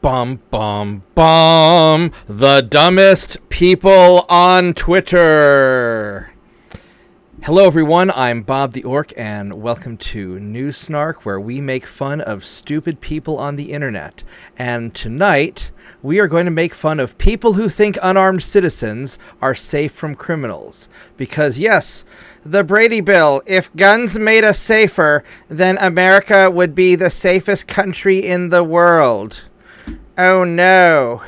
Bum, bum, bum. The dumbest people on Twitter. Hello, everyone. I'm Bobtheorc, and welcome to New Snark, where we make fun of stupid people on the internet. And tonight, we are going to make fun of people who think unarmed citizens are safe from criminals. Because, yes, the Brady Bill, if guns made us safer, then America would be the safest country in the world. Oh no.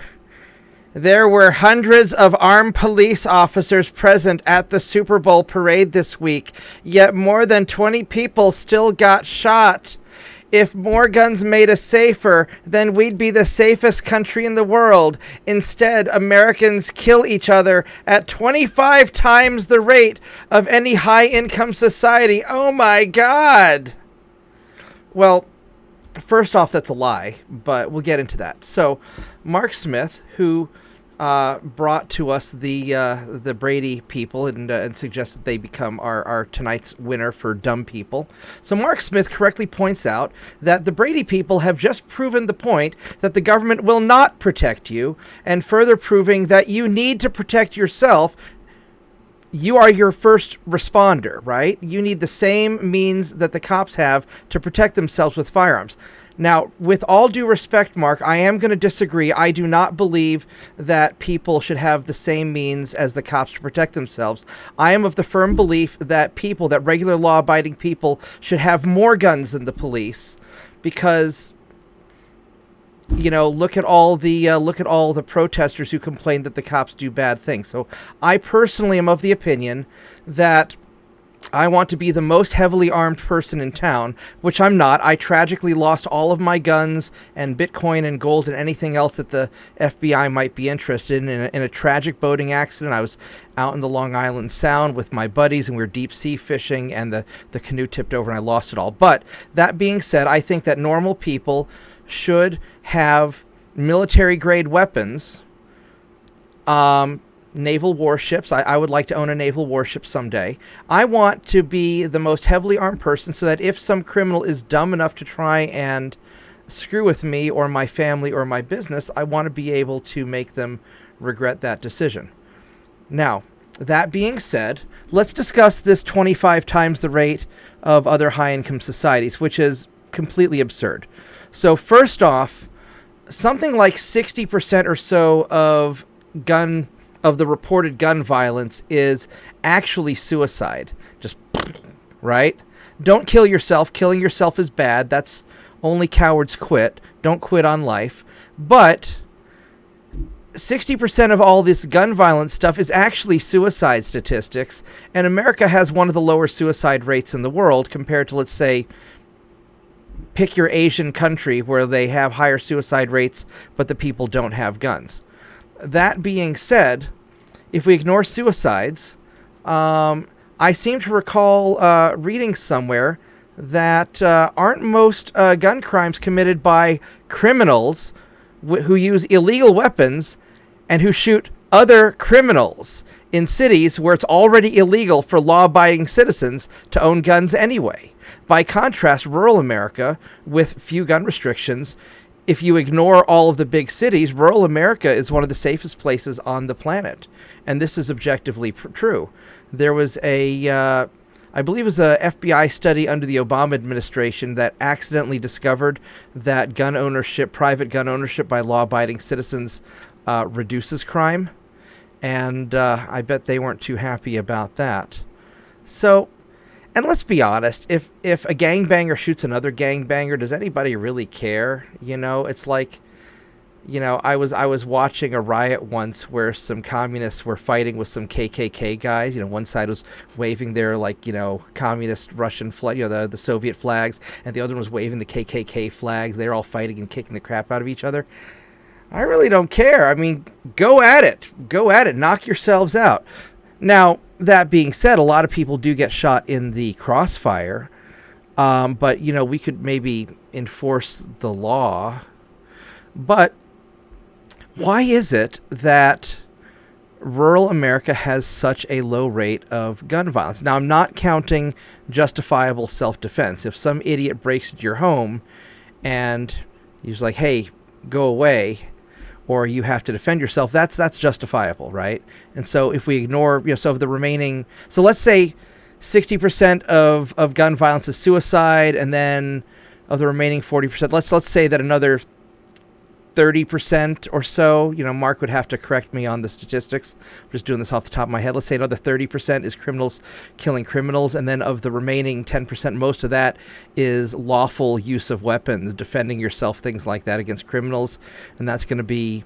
There were hundreds of armed police officers present at the Super Bowl parade this week, yet more than 20 people still got shot. If more guns made us safer, then we'd be the safest country in the world. Instead, Americans kill each other at 25 times the rate of any high-income society. Oh my God! Well, first off, that's a lie, but we'll get into that. So, Mark Smith, who brought to us the Brady people and suggested they become our tonight's winner for dumb people. So Mark Smith correctly points out that the Brady people have just proven the point that the government will not protect you, and further proving that you need to protect yourself. You are your first responder, right? You need the same means that the cops have to protect themselves with firearms. Now, with all due respect, Mark, I am going to disagree. I do not believe that people should have the same means as the cops to protect themselves. I am of the firm belief that regular law-abiding people should have more guns than the police, because, you know, look at all the protesters who complain that the cops do bad things. So I personally am of the opinion that I want to be the most heavily armed person in town, which I'm not. I tragically lost all of my guns and Bitcoin and gold and anything else that the FBI might be interested in a tragic boating accident. I was out in the Long Island Sound with my buddies, and we were deep sea fishing, and the canoe tipped over and I lost it all. But that being said, I think that normal people should have military-grade weapons, naval warships. I would like to own a naval warship someday. I want to be the most heavily armed person so that if some criminal is dumb enough to try and screw with me or my family or my business, I want to be able to make them regret that decision. Now, that being said, let's discuss this 25 times the rate of other high-income societies, which is completely absurd. So first off, something like 60% or so of the reported gun violence is actually suicide. Just, right? Don't kill yourself. Killing yourself is bad. That's only cowards quit. Don't quit on life. But 60% of all this gun violence stuff is actually suicide statistics, and America has one of the lower suicide rates in the world compared to, let's say, pick your Asian country where they have higher suicide rates, but the people don't have guns. That being said, if we ignore suicides, I seem to recall reading somewhere that aren't most gun crimes committed by criminals who use illegal weapons and who shoot other criminals in cities where it's already illegal for law-abiding citizens to own guns anyway. By contrast, rural America, with few gun restrictions, if you ignore all of the big cities, rural America is one of the safest places on the planet. And this is objectively true. There was I believe it was a FBI study under the Obama administration that accidentally discovered that private gun ownership by law-abiding citizens reduces crime. And I bet they weren't too happy about that. So, and let's be honest, if a gangbanger shoots another gangbanger, does anybody really care? You know, it's like, you know, I was watching a riot once where some communists were fighting with some KKK guys. You know, one side was waving their, like, you know, communist Russian flag, you know, the Soviet flags, and the other one was waving the KKK flags. They're all fighting and kicking the crap out of each other. I really don't care. I mean, go at it. Go at it. Knock yourselves out. Now, that being said, a lot of people do get shot in the crossfire, but, you know, we could maybe enforce the law. But why is it that rural America has such a low rate of gun violence? Now, I'm not counting justifiable self-defense. If some idiot breaks into your home and he's like, hey, go away, or you have to defend yourself, that's justifiable, right? And so if we ignore, so of the remaining, so let's say 60% of gun violence is suicide, and then of the remaining 40%, let's say that another 30% or so, Mark would have to correct me on the statistics. I'm just doing this off the top of my head. Let's say another 30% is criminals killing criminals, and then of the remaining 10%, most of that is lawful use of weapons, defending yourself, things like that against criminals, and that's going to be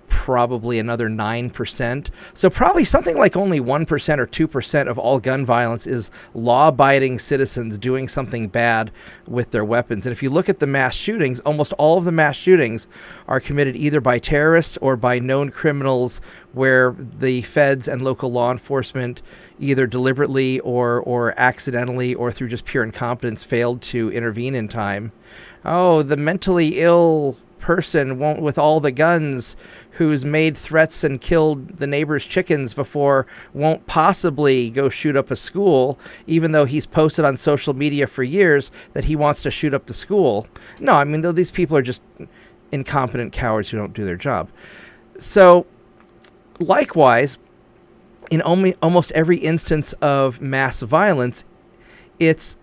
probably another 9%. So probably something like only 1% or 2% of all gun violence is law-abiding citizens doing something bad with their weapons. And if you look at the mass shootings, almost all of the mass shootings are committed either by terrorists or by known criminals where the feds and local law enforcement either deliberately or accidentally or through just pure incompetence failed to intervene in time. Oh, the mentally ill person won't with all the guns who's made threats and killed the neighbor's chickens before won't possibly go shoot up a school, even though he's posted on social media for years that he wants to shoot up the school. No, I mean, though, these people are just incompetent cowards who don't do their job. So likewise, in almost every instance of mass violence, it's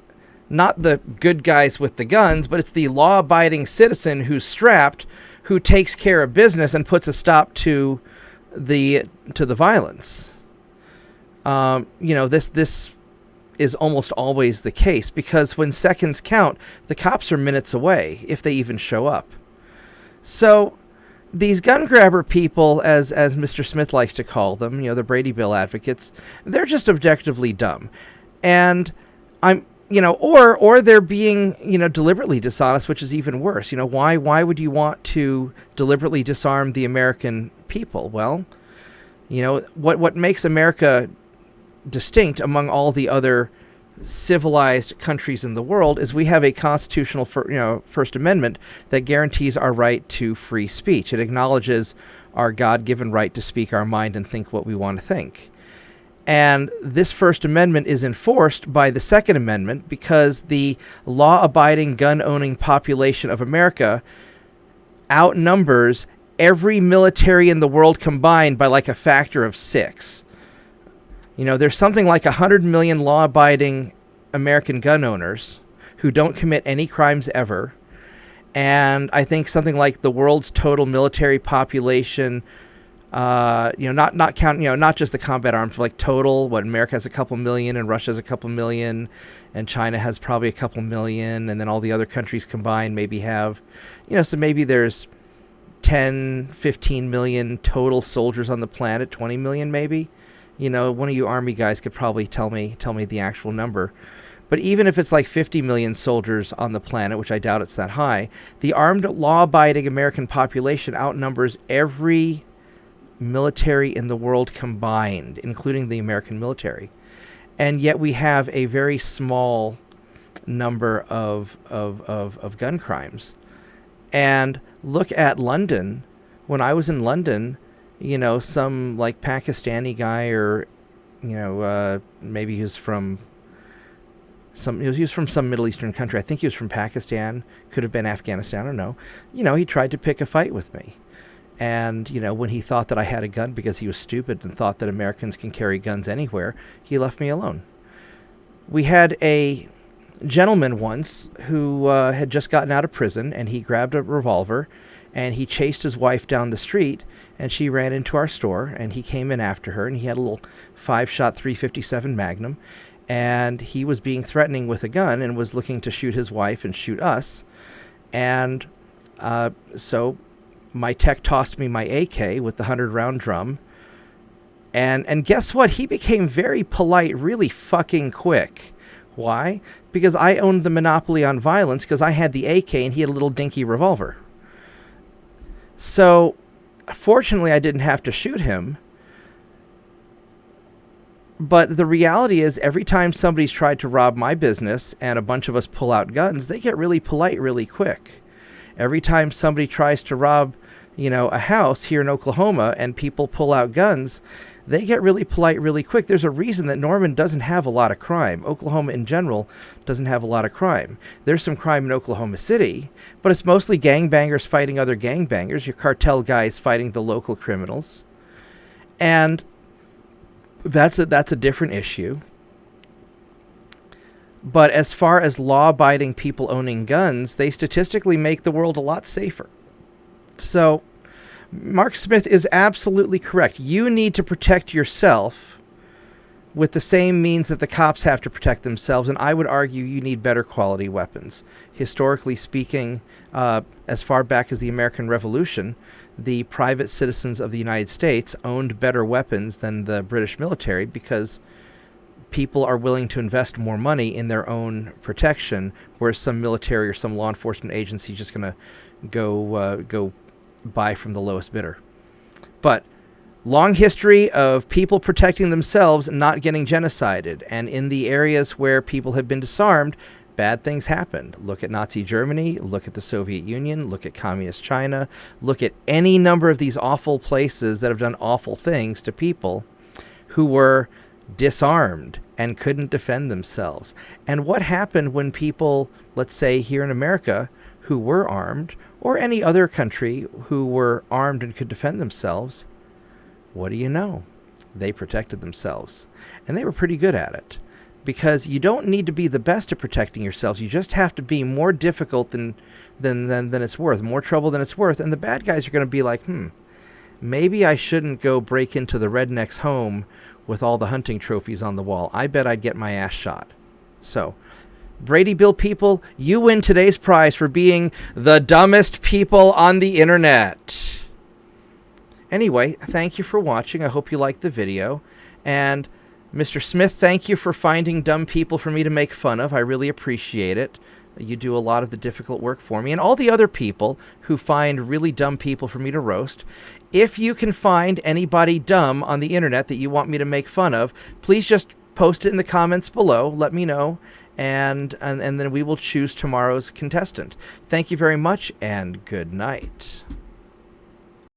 not the good guys with the guns, but it's the law-abiding citizen who's strapped, who takes care of business and puts a stop to the violence. This is almost always the case, because when seconds count, the cops are minutes away, if they even show up. So these gun grabber people, as Mr. Smith likes to call them, the Brady Bill advocates, they're just objectively dumb. And or they're being, deliberately dishonest, which is even worse. Why would you want to deliberately disarm the American people? Well, what makes America distinct among all the other civilized countries in the world is we have a constitutional, First Amendment that guarantees our right to free speech. It acknowledges our God-given right to speak our mind and think what we want to think. And this First Amendment is enforced by the Second Amendment because the law-abiding, gun-owning population of America outnumbers every military in the world combined by like a factor of 6. There's something like 100 million law-abiding American gun owners who don't commit any crimes ever. And I think something like the world's total military population, not count, not just the combat arms, but like total, America has a couple million and Russia has a couple million and China has probably a couple million, and then all the other countries combined maybe have, so maybe there's 10, 15 million total soldiers on the planet, 20 million maybe. One of you army guys could probably tell me the actual number. But even if it's like 50 million soldiers on the planet, which I doubt it's that high, the armed, law-abiding American population outnumbers every military in the world combined, including the American military. And yet we have a very small number of gun crimes. And look at London. When I was in London, some like Pakistani guy, or maybe he was from some Middle Eastern country. I think he was from Pakistan, could have been Afghanistan, I don't know. He tried to pick a fight with me. And, when he thought that I had a gun because he was stupid and thought that Americans can carry guns anywhere, he left me alone. We had a gentleman once who had just gotten out of prison, and he grabbed a revolver and he chased his wife down the street, and she ran into our store, and he came in after her, and he had a little 5-shot 357 Magnum, and he was being threatening with a gun and was looking to shoot his wife and shoot us. And so my tech tossed me my AK with the 100-round drum, and guess what? He became very polite really fucking quick. Why? Because I owned the monopoly on violence, because I had the AK and he had a little dinky revolver. So fortunately, I didn't have to shoot him. But the reality is, every time somebody's tried to rob my business and a bunch of us pull out guns, they get really polite really quick. Every time somebody tries to rob, a house here in Oklahoma and people pull out guns, they get really polite really quick. There's a reason that Norman doesn't have a lot of crime. Oklahoma in general doesn't have a lot of crime. There's some crime in Oklahoma City, but it's mostly gangbangers fighting other gangbangers, your cartel guys fighting the local criminals. And that's a different issue. But as far as law-abiding people owning guns, they statistically make the world a lot safer. So Mark Smith is absolutely correct. You need to protect yourself with the same means that the cops have to protect themselves, and I would argue you need better quality weapons. Historically speaking, as far back as the American Revolution, the private citizens of the United States owned better weapons than the British military because people are willing to invest more money in their own protection, whereas some military or some law enforcement agency is just going to go buy from the lowest bidder. But long history of people protecting themselves, not getting genocided, and in the areas where people have been disarmed, bad things happened. Look at Nazi Germany, look at the Soviet Union, look at Communist China, look at any number of these awful places that have done awful things to people who were disarmed and couldn't defend themselves. And what happened when people, let's say here in America, who were armed, or any other country who were armed and could defend themselves, what do you know? They protected themselves. And they were pretty good at it. Because you don't need to be the best at protecting yourselves. You just have to be more difficult than it's worth, more trouble than it's worth. And the bad guys are going to be like, maybe I shouldn't go break into the redneck's home with all the hunting trophies on the wall. I bet I'd get my ass shot. So, Brady Bill people, you win today's prize for being the dumbest people on the internet. Anyway, thank you for watching. I hope you liked the video. And Mr. Smith, thank you for finding dumb people for me to make fun of. I really appreciate it. You do a lot of the difficult work for me. And all the other people who find really dumb people for me to roast. If you can find anybody dumb on the internet that you want me to make fun of, please just post it in the comments below. Let me know. And then we will choose tomorrow's contestant. Thank you very much, and good night.